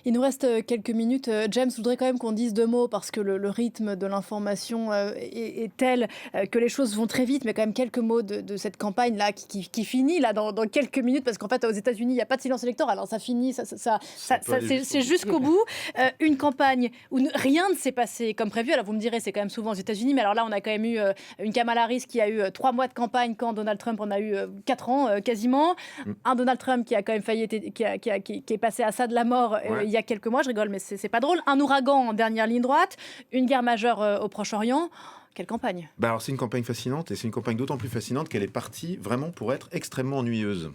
Il nous reste quelques minutes. James, je voudrais quand même qu'on dise 2 mots parce que le rythme de l'information est tel que les choses vont très vite, mais quand même quelques mots de cette campagne-là qui finit là, dans quelques minutes, parce qu'en fait, aux États-Unis, il n'y a pas de silence électoral. Alors ça finit, c'est jusqu'au bout. Une campagne où rien ne s'est passé comme prévu. Alors vous me direz, c'est quand même souvent aux États-Unis, mais alors là, on a quand même eu une Kamala Harris qui a eu 3 mois de campagne quand Donald Trump en a eu 4 ans quasiment. Un Donald Trump qui a quand même failli qui est passé à ça de la mort il y a quelques mois. Je rigole, mais c'est pas drôle. Un ouragan en dernière ligne droite, une guerre majeure au Proche-Orient. Quelle campagne ? Alors c'est une campagne fascinante, et c'est une campagne d'autant plus fascinante qu'elle est partie vraiment pour être extrêmement ennuyeuse.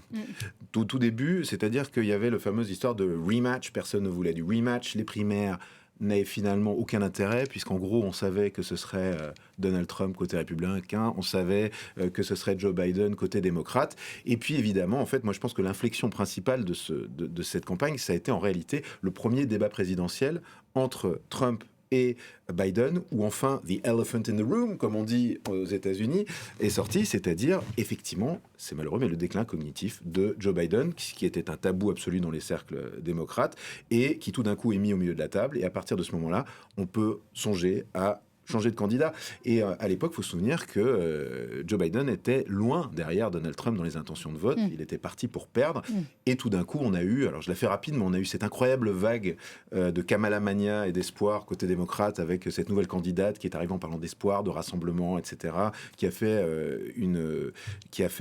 Au tout début, c'est-à-dire qu'il y avait la fameuse histoire de rematch, personne ne voulait du rematch, les primaires n'avaient finalement aucun intérêt, puisqu'en gros, on savait que ce serait Donald Trump côté républicain, on savait que ce serait Joe Biden côté démocrate. Et puis, évidemment, en fait, moi, je pense que l'inflexion principale de cette campagne, ça a été en réalité le premier débat présidentiel entre Trump et Biden, où enfin the elephant in the room, comme on dit aux États-Unis, est sorti, c'est-à-dire effectivement, c'est malheureux, mais le déclin cognitif de Joe Biden, qui était un tabou absolu dans les cercles démocrates et qui tout d'un coup est mis au milieu de la table. Et à partir de ce moment-là, on peut songer à changer de candidat. Et à l'époque, il faut se souvenir que Joe Biden était loin derrière Donald Trump dans les intentions de vote. Il était parti pour perdre. Et tout d'un coup, on a eu, alors je la fais rapide, mais on a eu cette incroyable vague de Kamala Mania et d'espoir côté démocrate avec cette nouvelle candidate qui est arrivée en parlant d'espoir, de rassemblement, etc., qui a fait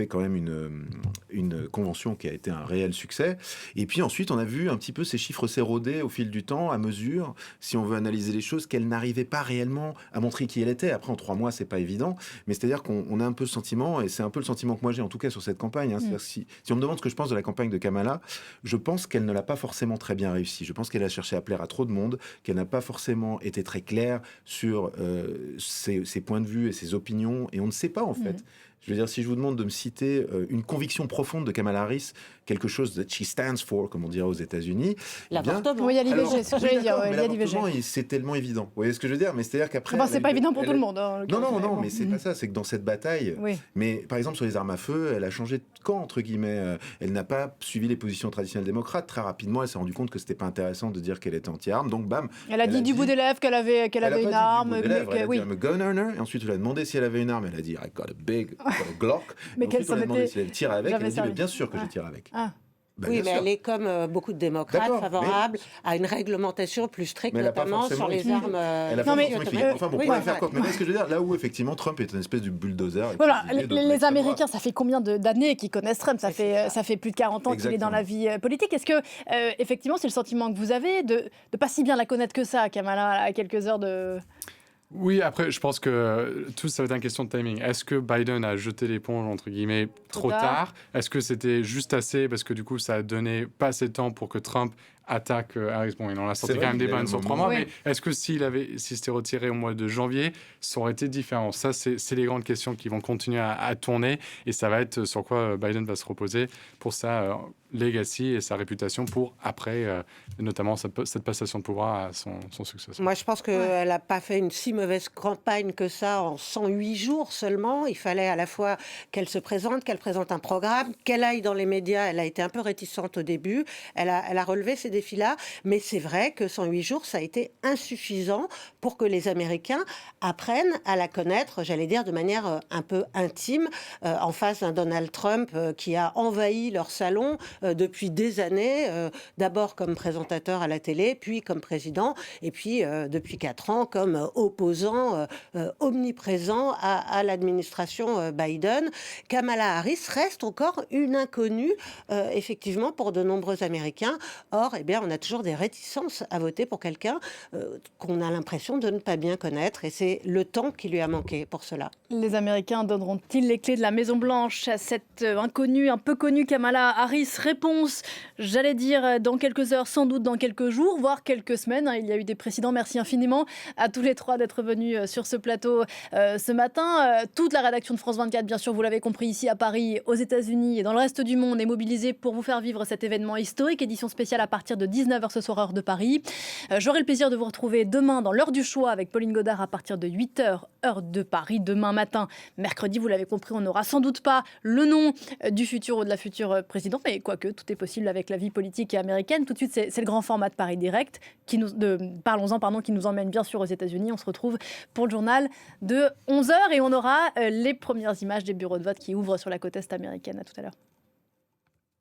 quand même une convention qui a été un réel succès. Et puis ensuite, on a vu un petit peu ces chiffres s'éroder au fil du temps, à mesure, si on veut analyser les choses, qu'elle n'arrivait pas réellement à montrer qui elle était. Après, en 3 mois, c'est pas évident, mais c'est-à-dire qu'on a un peu le sentiment, et c'est un peu le sentiment que moi j'ai en tout cas sur cette campagne, c'est-à-dire si on me demande ce que je pense de la campagne de Kamala, je pense qu'elle ne l'a pas forcément très bien réussi. Je pense qu'elle a cherché à plaire à trop de monde, qu'elle n'a pas forcément été très claire sur ses points de vue et ses opinions, et on ne sait pas en fait. Je veux dire, si je vous demande de me citer une conviction profonde de Kamala Harris, quelque chose that she stands for, comme on dirait aux États-unis. L'avortement. Oui, il y a l'IVG, c'est ce que je veux dire. Il y a l'IVG. C'est tellement évident. Vous voyez ce que je veux dire ? Mais c'est-à-dire qu'après. C'est pas évident pour tout le monde. Non, mais c'est pas ça. C'est que dans cette bataille. Mais par exemple, sur les armes à feu, elle a changé de camp, entre guillemets. Elle n'a pas suivi les positions traditionnelles démocrates. Très rapidement, elle s'est rendue compte que c'était pas intéressant de dire qu'elle était anti-armes. Donc, bam. Elle a dit du bout des lèvres qu'elle avait une arme. Elle a dit I'm a gun earner. Et ensuite, je lui ai demandé si elle avait une arme. Elle a dit I got a Glock. Mais qu'elle s'en était. Si elle tire avec, elle a dit mais bien sûr que je tire avec. Oui, mais elle est comme beaucoup de démocrates favorable à une réglementation plus stricte, notamment sur les armes. Elle a pas forcément expliqué. Enfin bon, pour la faire courte, mais ce que je veux dire, là où effectivement Trump est une espèce de bulldozer. Voilà, les Américains, ça fait combien d'années qu'ils connaissent Trump ? Ça fait plus de 40 ans qu'il est dans la vie politique. Est-ce que, effectivement, c'est le sentiment que vous avez de pas si bien la connaître que ça, Kamala, à quelques heures de... Oui, après, je pense que tout ça va être une question de timing. Est-ce que Biden a jeté l'éponge, entre guillemets, trop tard ? Est-ce que c'était juste assez parce que du coup, ça a donné pas assez de temps pour que Trump attaque Harris ? Bon, il en a sorti quand même des bonnes sur 3 mois, mais est-ce que s'il s'était retiré au mois de janvier, ça aurait été différent ? Ça, c'est les grandes questions qui vont continuer à tourner, et ça va être sur quoi Biden va se reposer pour sa legacy et sa réputation pour après, notamment cette passation de pouvoir à son successeur. Moi, je pense qu'elle n'a pas fait une si mauvaise campagne que ça en 108 jours seulement. Il fallait à la fois qu'elle se présente, qu'elle présente un programme, qu'elle aille dans les médias. Elle a été un peu réticente au début. Elle a relevé ces défis-là. Mais c'est vrai que 108 jours, ça a été insuffisant pour que les Américains apprennent à la connaître, j'allais dire, de manière un peu intime, en face d'un Donald Trump qui a envahi leur salon depuis des années, d'abord comme présentateur à la télé, puis comme président, et puis depuis 4 ans comme opposant omniprésent à l'administration Biden. Kamala Harris reste encore une inconnue, effectivement, pour de nombreux Américains. Or, eh bien, on a toujours des réticences à voter pour quelqu'un qu'on a l'impression de ne pas bien connaître, et c'est le temps qui lui a manqué pour cela. Les Américains donneront-ils les clés de la Maison-Blanche à cette inconnue, un peu connue Kamala Harris ? Réponse, j'allais dire dans quelques heures, sans doute dans quelques jours, voire quelques semaines. Il y a eu des précédents. Merci infiniment à tous les 3 d'être venus sur ce plateau ce matin. Toute la rédaction de France 24, bien sûr, vous l'avez compris, ici à Paris, aux États-Unis et dans le reste du monde, est mobilisée pour vous faire vivre cet événement historique. Édition spéciale à partir partir de 19h ce soir, heure de Paris. J'aurai le plaisir de vous retrouver demain dans l'heure du choix avec Pauline Godard à partir de 8h, heure de Paris. Demain matin, mercredi, vous l'avez compris, on n'aura sans doute pas le nom du futur ou de la future présidente, mais quoique, tout est possible avec la vie politique américaine. Tout de suite, c'est le grand format de Paris Direct, qui nous emmène bien sûr aux États-Unis. On se retrouve pour le journal de 11h et on aura les premières images des bureaux de vote qui ouvrent sur la côte est américaine. À tout à l'heure.